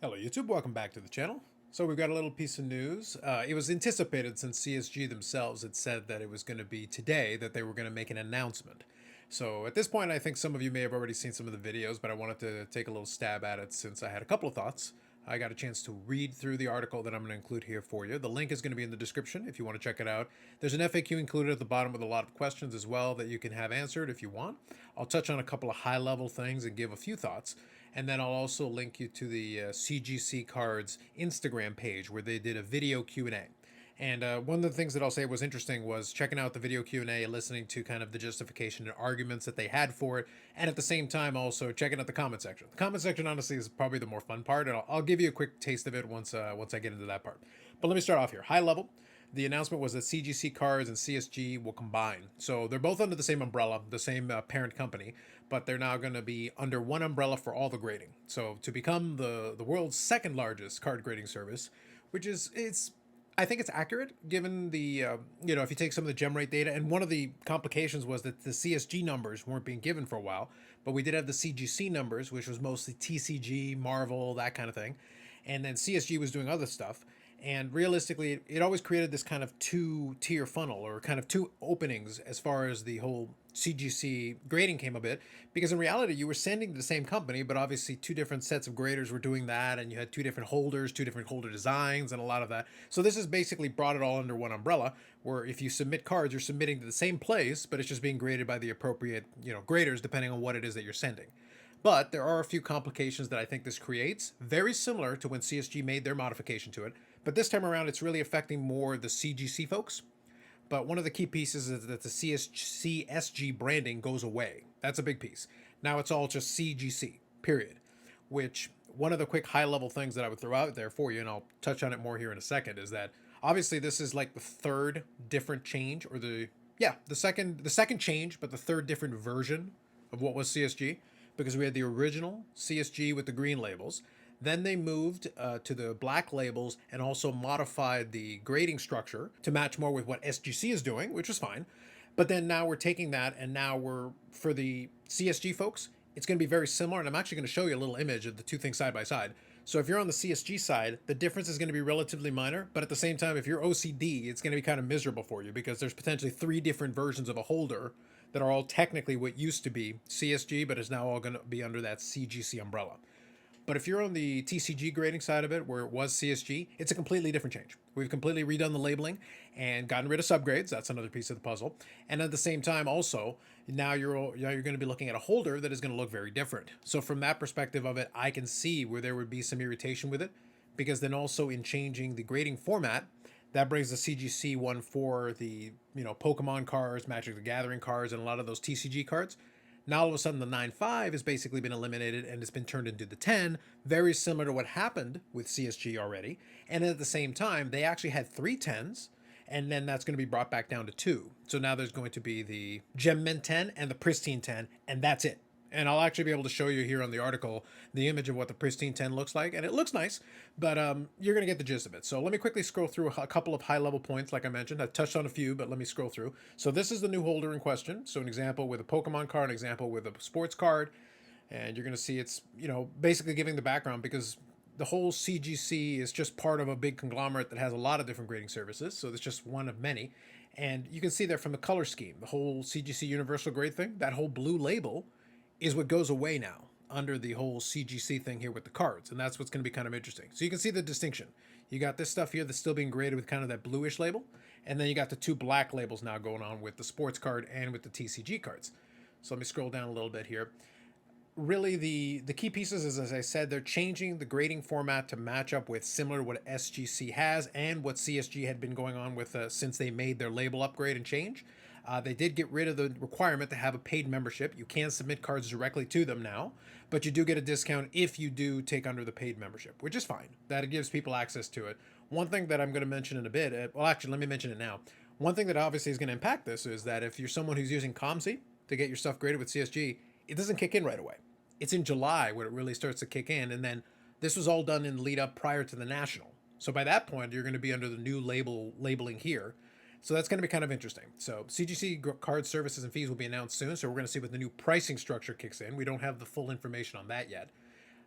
Hello YouTube, welcome back to the channel. So we've got a little piece of news. It was anticipated since CSG themselves had said that it was going to be today that they were going to make an announcement. So at this point, I think some of you may have already seen some of the videos, but I wanted to take a little stab at it since I had a couple of thoughts. I got a chance to read through the article that I'm going to include here for you. The link is going to be in the description if you want to check it out. There's an FAQ included at the bottom with a lot of questions as well that you can have answered if you want. I'll touch on a couple of high-level things and give a few thoughts. And then I'll also link you to the CGC Cards Instagram page where they did a video Q&A. And one of the things that I'll say was interesting was checking out the video Q&A, listening to kind of the justification and arguments that they had for it, and at the same time also checking out the comment section. The comment section, honestly, is probably the more fun part, and I'll give you a quick taste of it once I get into that part. But let me start off here. High level, the announcement was that CGC Cards and CSG will combine. So they're both under the same umbrella, the same parent company, but they're now going to be under one umbrella for all the grading. So to become the world's second largest card grading service, which is, I think it's accurate given the, if you take some of the gem rate data, and one of the complications was that the CSG numbers weren't being given for a while, but we did have the CGC numbers, which was mostly TCG, Marvel, that kind of thing. And then CSG was doing other stuff. And realistically, it always created this kind of two-tier funnel or kind of two openings as far as the whole CGC grading came a bit, because in reality, you were sending to the same company, but obviously two different sets of graders were doing that, and you had two different holders, two different holder designs, and a lot of that. So this has basically brought it all under one umbrella, where if you submit cards, you're submitting to the same place, but it's just being graded by the appropriate, graders, depending on what it is that you're sending. But there are a few complications that I think this creates, very similar to when CSG made their modification to it. But this time around, it's really affecting more the CGC folks. But one of the key pieces is that the CSG branding goes away. That's a big piece. Now it's all just CGC, period. Which, one of the quick high-level things that I would throw out there for you, and I'll touch on it more here in a second, is that obviously this is like the third different change, or the second change, but the third different version of what was CSG. Because we had the original CSG with the green labels. Then they moved to the black labels and also modified the grading structure to match more with what SGC is doing, which was fine. But then now we're taking that, and now for the CSG folks, it's going to be very similar. And I'm actually going to show you a little image of the two things side by side. So if you're on the CSG side, the difference is going to be relatively minor. But at the same time, if you're OCD, it's going to be kind of miserable for you because there's potentially three different versions of a holder that are all technically what used to be CSG, but is now all going to be under that CGC umbrella. But if you're on the TCG grading side of it, where it was CSG, it's a completely different change. We've completely redone the labeling and gotten rid of subgrades. That's another piece of the puzzle. And at the same time, also, now you're going to be looking at a holder that is going to look very different. So from that perspective of it, I can see where there would be some irritation with it, because then also in changing the grading format, that brings the CGC one for the, Pokemon cards, Magic the Gathering cards, and a lot of those TCG cards. Now all of a sudden the 9.5 has basically been eliminated and it's been turned into the 10, very similar to what happened with CSG already. And at the same time, they actually had 3 10s, and then that's going to be brought back down to 2. So now there's going to be the Gem Mint 10 and the Pristine 10, and that's it. And I'll actually be able to show you here on the article the image of what the Pristine 10 looks like. And it looks nice, but you're going to get the gist of it. So let me quickly scroll through a couple of high-level points. Like I mentioned, I touched on a few, but let me scroll through. So this is the new holder in question. So an example with a Pokemon card, an example with a sports card. And you're going to see it's, basically giving the background, because the whole CGC is just part of a big conglomerate that has a lot of different grading services. So it's just one of many. And you can see there from the color scheme, the whole CGC universal grade thing, that whole blue label is what goes away now under the whole CGC thing here with the cards. And that's what's going to be kind of interesting. So you can see the distinction. You got this stuff here that's still being graded with kind of that bluish label. And then you got the 2 black labels now going on with the sports card and with the TCG cards. So let me scroll down a little bit here. Really, the key pieces is, as I said, they're changing the grading format to match up with similar to what SGC has and what CSG had been going on with since they made their label upgrade and change. They did get rid of the requirement to have a paid membership. You can submit cards directly to them now, but you do get a discount if you do take under the paid membership, which is fine. That gives people access to it. One thing that I'm going to mention in a bit, well, actually, let me mention it now. One thing that obviously is going to impact this is that if you're someone who's using COMC to get your stuff graded with CSG, it doesn't kick in right away. It's in July where it really starts to kick in, and then this was all done in lead up prior to the National. So by that point, you're going to be under the new labeling here. So that's going to be kind of interesting. So CGC card services and fees will be announced soon. So we're going to see what the new pricing structure kicks in. We don't have the full information on that yet.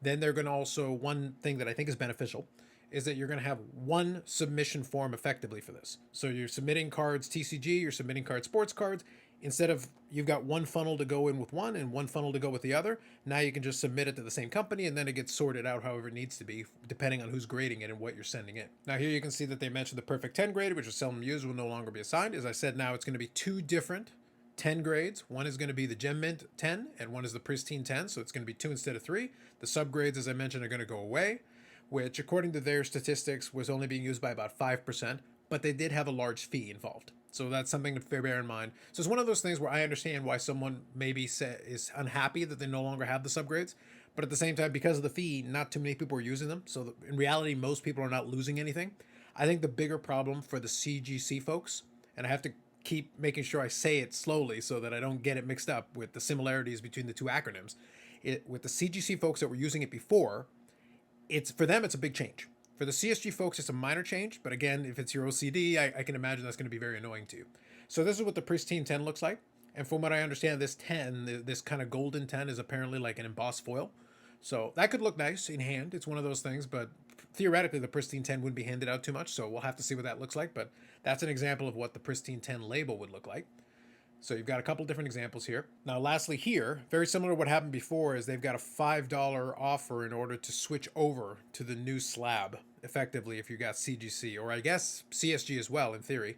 Then they're going to also, one thing that I think is beneficial is that you're going to have one submission form effectively for this. So you're submitting cards TCG, you're submitting card sports cards. Instead of you've got one funnel to go in with one and one funnel to go with the other, now you can just submit it to the same company and then it gets sorted out however it needs to be, depending on who's grading it and what you're sending in. Now here you can see that they mentioned the perfect 10 grade, which is seldom used, will no longer be assigned. As I said, now it's going to be two different 10 grades. One is going to be the Gem Mint 10 and one is the Pristine 10. So it's going to be two instead of three. The subgrades, as I mentioned, are going to go away, which according to their statistics was only being used by about 5%, but they did have a large fee involved. So that's something to bear in mind. So it's one of those things where I understand why someone maybe is unhappy that they no longer have the subgrades, but at the same time, because of the fee, not too many people are using them. So in reality, most people are not losing anything. I think the bigger problem for the CGC folks, and I have to keep making sure I say it slowly so that I don't get it mixed up with the similarities between the two acronyms. With the CGC folks that were using it before, for them, it's a big change. For the CSG folks, it's a minor change, but again, if it's your OCD, I can imagine that's going to be very annoying to you. So this is what the Pristine 10 looks like. And from what I understand, this 10, this kind of golden 10 is apparently like an embossed foil. So that could look nice in hand. It's one of those things, but theoretically, the Pristine 10 wouldn't be handed out too much, so we'll have to see what that looks like. But that's an example of what the Pristine 10 label would look like. So you've got a couple different examples here. Now, lastly here, very similar to what happened before, is they've got a $5 offer in order to switch over to the new slab, effectively, if you got CGC, or I guess CSG as well, in theory.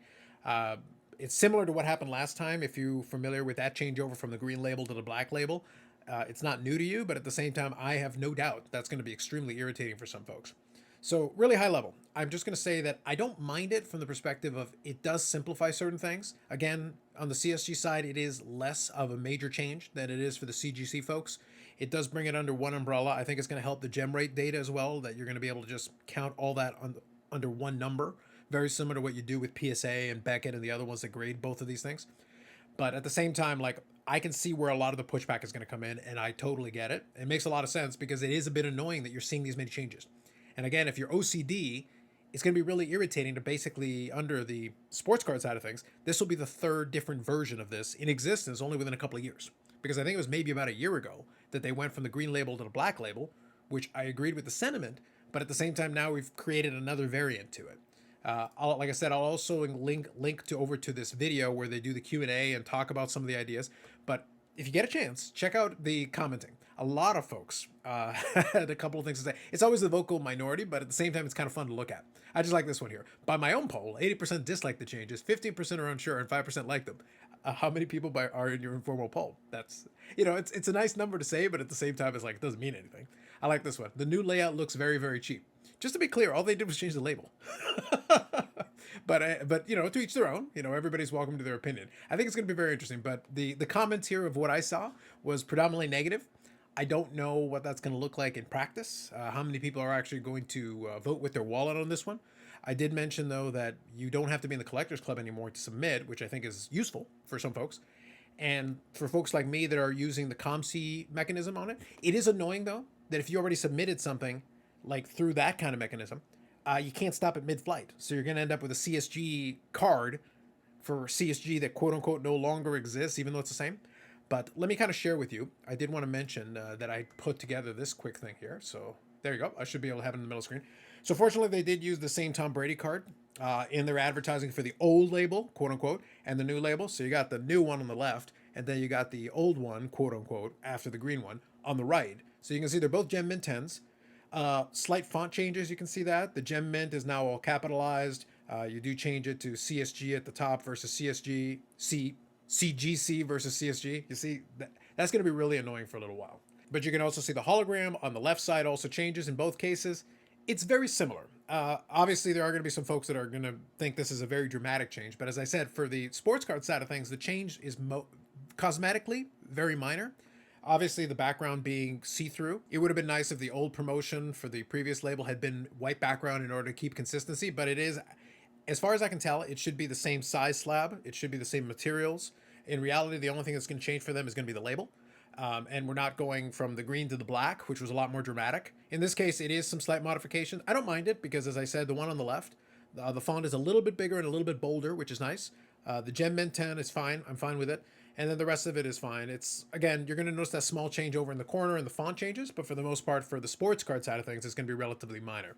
It's similar to what happened last time, if you're familiar with that changeover from the green label to the black label. It's not new to you, but at the same time, I have no doubt that's going to be extremely irritating for some folks. So really high level, I'm just going to say that I don't mind it from the perspective of it does simplify certain things. Again, on the CSG side, it is less of a major change than it is for the CGC folks. It does bring it under one umbrella. I think it's going to help the gem rate data as well, that you're going to be able to just count all that under one number. Very similar to what you do with PSA and Beckett and the other ones that grade both of these things. But at the same time, like, I can see where a lot of the pushback is going to come in, and I totally get it. It makes a lot of sense because it is a bit annoying that you're seeing these many changes. And again, if you're OCD, it's going to be really irritating to basically, under the sports card side of things, this will be the third different version of this in existence only within a couple of years. Because I think it was maybe about a year ago that they went from the green label to the black label, which I agreed with the sentiment, but at the same time, now we've created another variant to it. Like I said, I'll also link over to this video where they do the Q&A and talk about some of the ideas. But if you get a chance, check out the commenting. A lot of folks had a couple of things to say. It's always the vocal minority, but at the same time, it's kind of fun to look at. I just like this one here. By my own poll, 80% dislike the changes, 15% are unsure, and 5% like them. How many people are in your informal poll? That's, it's a nice number to say, but at the same time, it's like, it doesn't mean anything. I like this one. The new layout looks very, very cheap. Just to be clear, all they did was change the label. But to each their own. Everybody's welcome to their opinion. I think it's going to be very interesting. But the comments here of what I saw was predominantly negative. I don't know what that's going to look like in practice. How many people are actually going to vote with their wallet on this one? I did mention, though, that you don't have to be in the Collectors Club anymore to submit, which I think is useful for some folks. And for folks like me that are using the ComC mechanism on it, it is annoying, though, that if you already submitted something like through that kind of mechanism, you can't stop at mid-flight. So you're going to end up with a CSG card for CSG that quote-unquote no longer exists, even though it's the same. But let me kind of share with you. I did want to mention that I put together this quick thing here. So there you go. I should be able to have it in the middle of the screen. So fortunately, they did use the same Tom Brady card in their advertising for the old label, quote-unquote, and the new label. So you got the new one on the left, and then you got the old one, quote-unquote, after the green one on the right. So you can see they're both Gem Mint 10s. Slight font changes, you can see that. The Gem Mint is now all capitalized. You do change it to CSG at the top versus CGC versus CSG. You see, that's going to be really annoying for a little while. But you can also see the hologram on the left side also changes in both cases. It's very similar. Obviously, there are going to be some folks that are going to think this is a very dramatic change. But as I said, for the sports card side of things, the change is cosmetically very minor. Obviously, the background being see-through. It would have been nice if the old promotion for the previous label had been white background in order to keep consistency. But it is, as far as I can tell, it should be the same size slab. It should be the same materials. In reality, the only thing that's going to change for them is going to be the label. And we're not going from the green to the black, which was a lot more dramatic. In this case, it is some slight modification. I don't mind it because, as I said, the one on the left, the font is a little bit bigger and a little bit bolder, which is nice. The Gem Mint 10 is fine. I'm fine with it. And then the rest of it is fine. It's, again, you're going to notice that small change over in the corner and the font changes, but for the most part, for the sports card side of things, it's going to be relatively minor.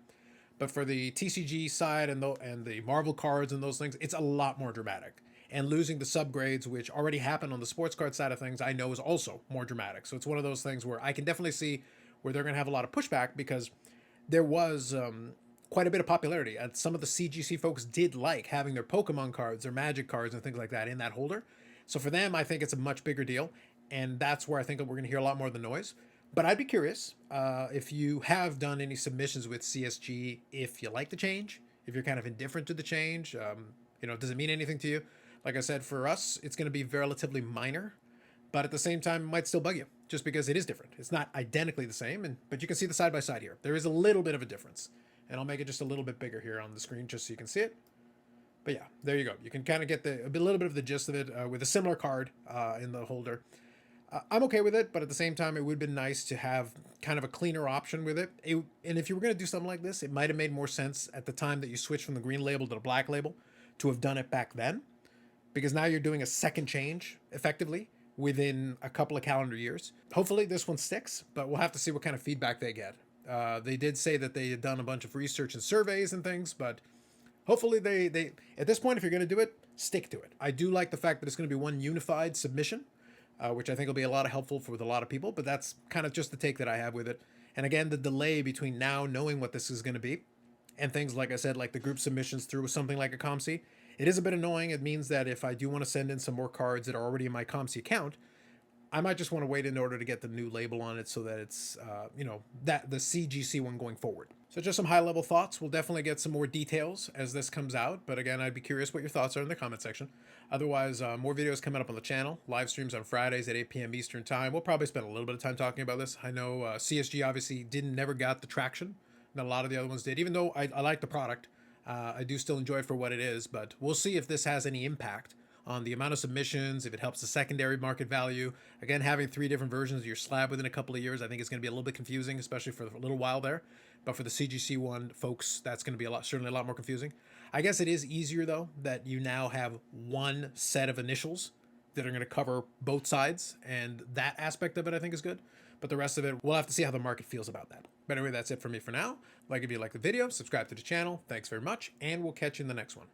But for the TCG side and the Marvel cards and those things, it's a lot more dramatic. And losing the subgrades, which already happened on the sports card side of things, I know is also more dramatic. So it's one of those things where I can definitely see where they're going to have a lot of pushback, because there was quite a bit of popularity. And some of the CGC folks did like having their Pokemon cards, their Magic cards, and things like that in that holder. So for them, I think it's a much bigger deal. And that's where I think we're going to hear a lot more of the noise. But I'd be curious if you have done any submissions with CSG, if you like the change, if you're kind of indifferent to the change. Does it mean anything to you? Like I said, for us, it's going to be relatively minor, but at the same time, it might still bug you just because it is different. It's not identically the same, but you can see the side by side here. There is a little bit of a difference, and I'll make it just a little bit bigger here on the screen just so you can see it. But yeah, there you go. You can kind of get a little bit of the gist of it with a similar card in the holder. I'm okay with it, but at the same time, it would have been nice to have kind of a cleaner option with it. And if you were going to do something like this, it might have made more sense at the time that you switched from the green label to the black label to have done it back then, because now you're doing a second change effectively within a couple of calendar years. Hopefully this one sticks, but we'll have to see what kind of feedback they get. They did say that they had done a bunch of research and surveys and things, but hopefully they at this point, if you're going to do it, stick to it. I do like the fact that it's going to be one unified submission, which I think will be a lot of helpful for a lot of people, but that's kind of just the take that I have with it. And again, the delay between now knowing what this is going to be and things, like I said, like the group submissions through something like a ComC, it is a bit annoying. It means that if I do want to send in some more cards that are already in my ComC account, I might just want to wait in order to get the new label on it so that it's, that the CGC one going forward. So just some high level thoughts. We'll definitely get some more details as this comes out. But again, I'd be curious what your thoughts are in the comment section. Otherwise, more videos coming up on the channel. Live streams on Fridays at 8 p.m. Eastern time. We'll probably spend a little bit of time talking about this. I know CSG obviously never got the traction that a lot of the other ones did, even though I like the product. I do still enjoy it for what it is, but we'll see if this has any impact on the amount of submissions, if it helps the secondary market value. Again, having 3 different versions of your slab within a couple of years, I think it's going to be a little bit confusing, especially for a little while there. But for the CGC one, folks, that's going to be certainly a lot more confusing. I guess it is easier, though, that you now have one set of initials that are going to cover both sides, and that aspect of it I think is good. But the rest of it, we'll have to see how the market feels about that. But anyway, that's it for me for now. Like if you like the video, subscribe to the channel. Thanks very much, and we'll catch you in the next one.